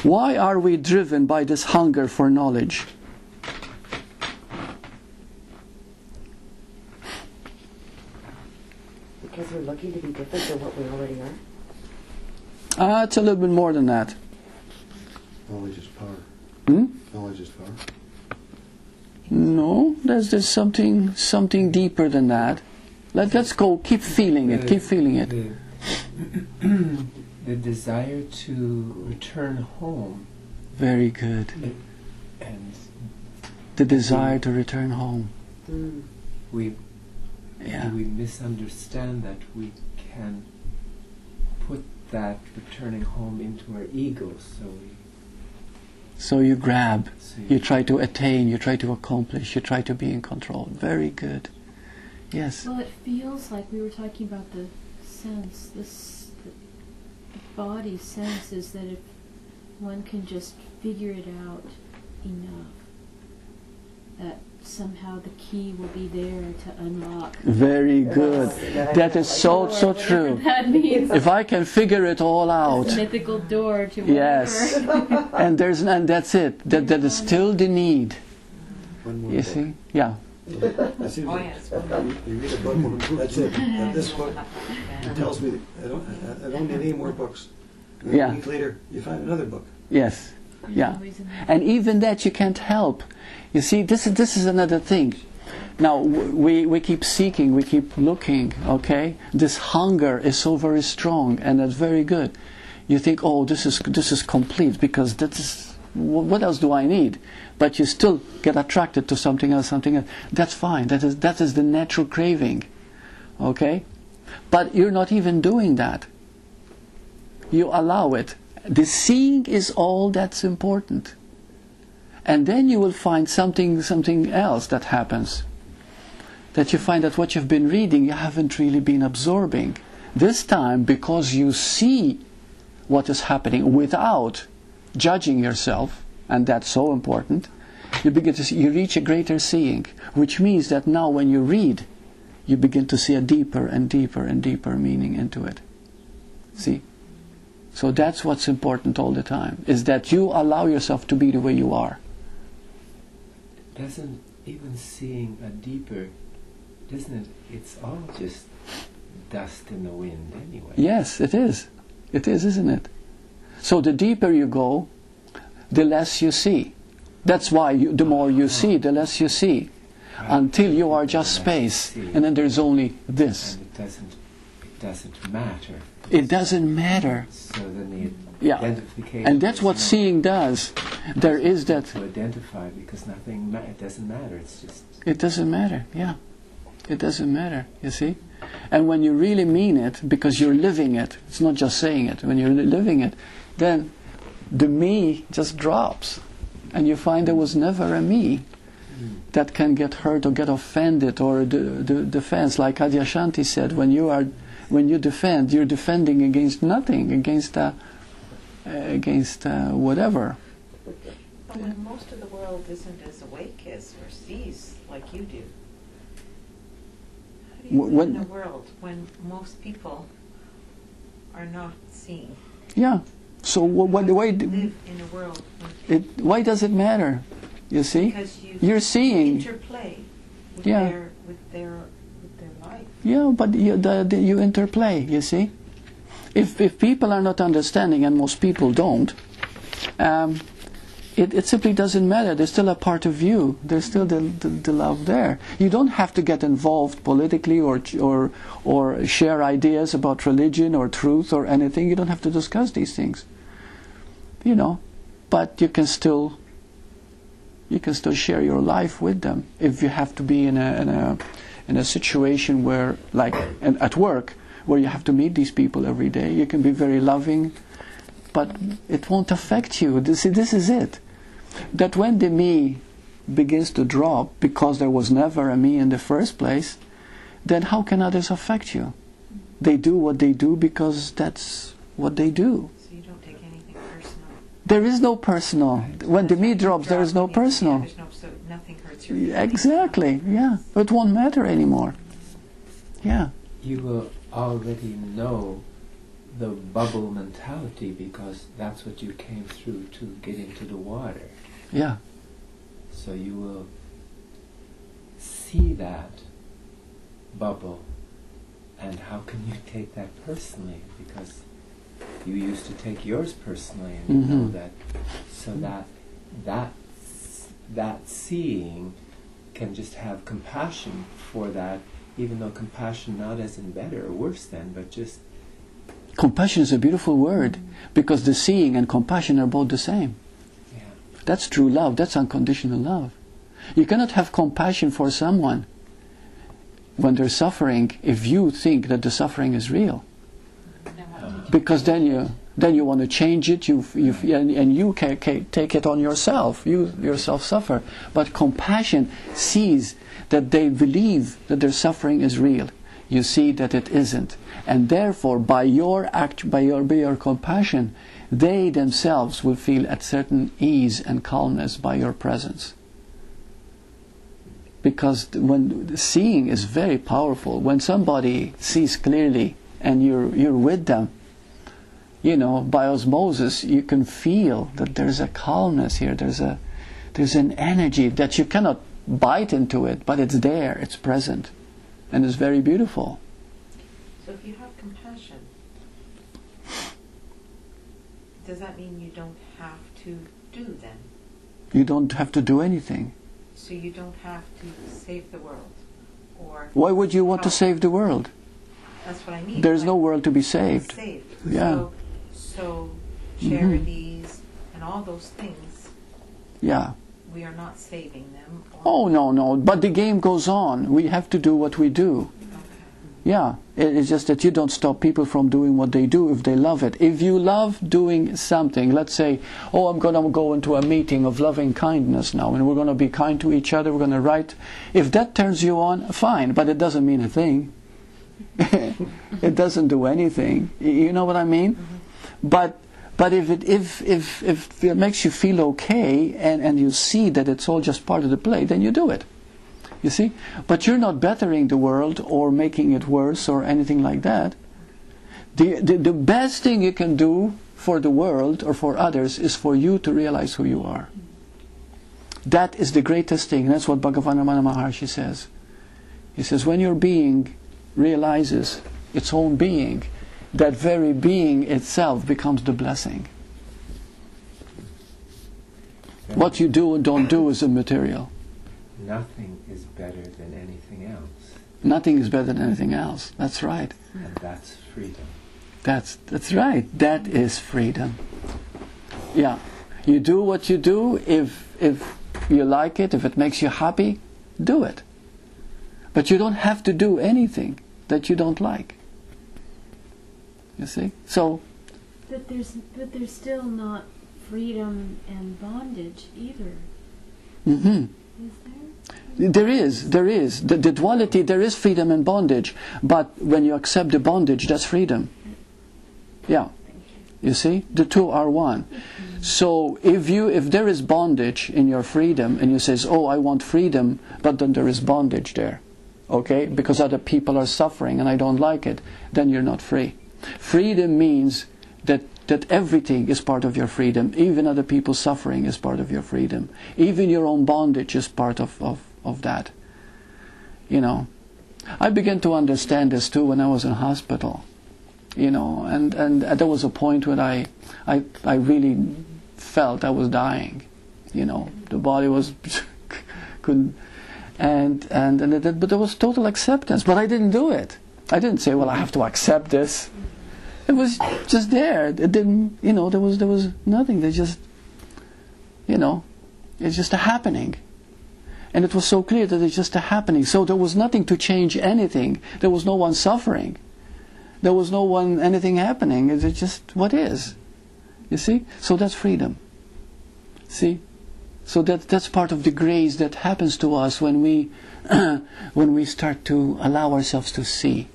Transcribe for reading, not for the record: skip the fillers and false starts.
Why are we driven by this hunger for knowledge? Because we're looking to be different than what we already are? It's a little bit more than that. Knowledge is power. Knowledge is power. No, there's something deeper than that. Let's go. Keep feeling it. Keep feeling it. The desire to return home. Very good. And the desire to return home. We misunderstand that we can put that returning home into our ego, so you grab, you try to attain, you try to accomplish, you try to be in control. Very good. Yes. Well, it feels like we were talking about the sense, the body sense is that if one can just figure it out enough, that somehow the key will be there to unlock. Very good. That is so true. That means if I can figure it all out. This mythical door to yes. and that's it. That is still the need. You see? Yeah. I see. You read a book. That's it. This book tells me I don't need any more books. And a week later, you find another book. Yes. Yeah. And even that you can't help. You see, this is another thing. Now we keep seeking, we keep looking. Okay, this hunger is so very strong, and that's very good. You think, oh, this is complete because that is what else do I need? But you still get attracted to something else. That's fine. That is the natural craving. Okay, but you're not even doing that. You allow it. The seeing is all that's important. And then you will find something else that happens. That you find that what you've been reading, you haven't really been absorbing. This time, because you see what is happening without judging yourself, and that's so important, you reach a greater seeing, which means that now when you read, you begin to see a deeper and deeper and deeper meaning into it. See? So that's what's important all the time, is that you allow yourself to be the way you are. Doesn't even seeing a deeper, doesn't it? It's all just dust in the wind anyway. Yes, it is. It is, isn't it? So the deeper you go, the less you see. That's why the more you see, the less you see. Until you are just space. And then there's only this. And it doesn't matter. It doesn't matter. So then the identification. And that's what seeing does. There is that. To identify because it doesn't matter. It's just. It doesn't matter. Yeah, it doesn't matter. You see, and when you really mean it, because you're living it. It's not just saying it. When you're living it, then the me just drops, and you find there was never a me that can get hurt or get offended or the defense. Like Adyashanti said, when you defend, you're defending against nothing, against whatever. But when most of the world isn't as awake as or sees like you do, how do you live in a world when most people are not seeing? Yeah. So why live in a world? Why does it matter? You see, because you're seeing interplay with their life. Yeah, but you interplay. You see, if people are not understanding, and most people don't, it simply doesn't matter. There's still a part of you. There's still the love there. You don't have to get involved politically or share ideas about religion or truth or anything. You don't have to discuss these things. You know, but you can still share your life with them. If you have to be in a situation where, like at work, where you have to meet these people every day, you can be very loving, but it won't affect you. This is it. That when the me begins to drop because there was never a me in the first place, then how can others affect you? They do what they do because that's what they do. So you don't take anything personal. There is no personal. When the me drops, there is no personal. So nothing hurts your feelings. Exactly, yeah. It won't matter anymore. Yeah. You will already know the bubble mentality, because that's what you came through to get into the water. Yeah. So you will see that bubble, and how can you take that personally? Because you used to take yours personally, and you know that. So that seeing can just have compassion for that, even though compassion not as in better or worse than, but just... Compassion is a beautiful word, because the seeing and compassion are both the same. Yeah. That's true love, that's unconditional love. You cannot have compassion for someone when they're suffering if you think that the suffering is real. Because then you want to change it, and you can take it on yourself. You yourself suffer. But compassion sees that they believe that their suffering is real. You see that it isn't, and therefore, by your act, by your compassion, they themselves will feel at certain ease and calmness by your presence. Because when seeing is very powerful, when somebody sees clearly and you're with them, you know, by osmosis, you can feel that there's a calmness here. There's an energy that you cannot bite into it, but it's there, it's present, and it's very beautiful. So if you have compassion, does that mean you don't have to do then? You don't have to do anything. So you don't have to save the world? Or why would you want to save the world? That's what I mean. There's no world to be saved. Yeah. So charities and all those things, yeah, we are not saving them. Oh, no. But the game goes on. We have to do what we do. Okay. Yeah. It's just that you don't stop people from doing what they do if they love it. If you love doing something, let's say, oh, I'm going to go into a meeting of loving kindness now, and we're going to be kind to each other, we're going to write. If that turns you on, fine, but it doesn't mean a thing. It doesn't do anything. You know what I mean? But if it makes you feel okay, and you see that it's all just part of the play, then you do it. You see? But you're not bettering the world or making it worse or anything like that. The best thing you can do for the world or for others is for you to realize who you are. That is the greatest thing. That's what Bhagavan Ramana Maharshi says. He says, when your being realizes its own being, that very being itself becomes the blessing. What you do and don't do is immaterial. Nothing is better than anything else. Nothing is better than anything else. That's right. And that's freedom. That's right. That is freedom. Yeah. You do what you do. If you like it, if it makes you happy, do it. But you don't have to do anything that you don't like. You see? So. But there's still not freedom and bondage either. Mm-hmm. Is there? There is. The duality, there is freedom and bondage. But when you accept the bondage, that's freedom. Yeah. You see? The two are one. So if there is bondage in your freedom, and you say, oh, I want freedom, but then there is bondage there, okay, because other people are suffering and I don't like it, then you're not free. Freedom means that everything is part of your freedom. Even other people's suffering is part of your freedom. Even your own bondage is part of that. You know, I began to understand this too when I was in hospital. You know, and there was a point when I really felt I was dying. You know, the body was couldn't, but there was total acceptance. But I didn't do it. I didn't say, well, I have to accept this. It was just there. It didn't, you know, there was nothing. They just, you know, it's just a happening. And it was so clear that it's just a happening. So there was nothing to change anything. There was no one suffering. There was no one, anything happening. It's just what is. You see? So that's freedom. See? So that's part of the grace that happens to us when we when we start to allow ourselves to see.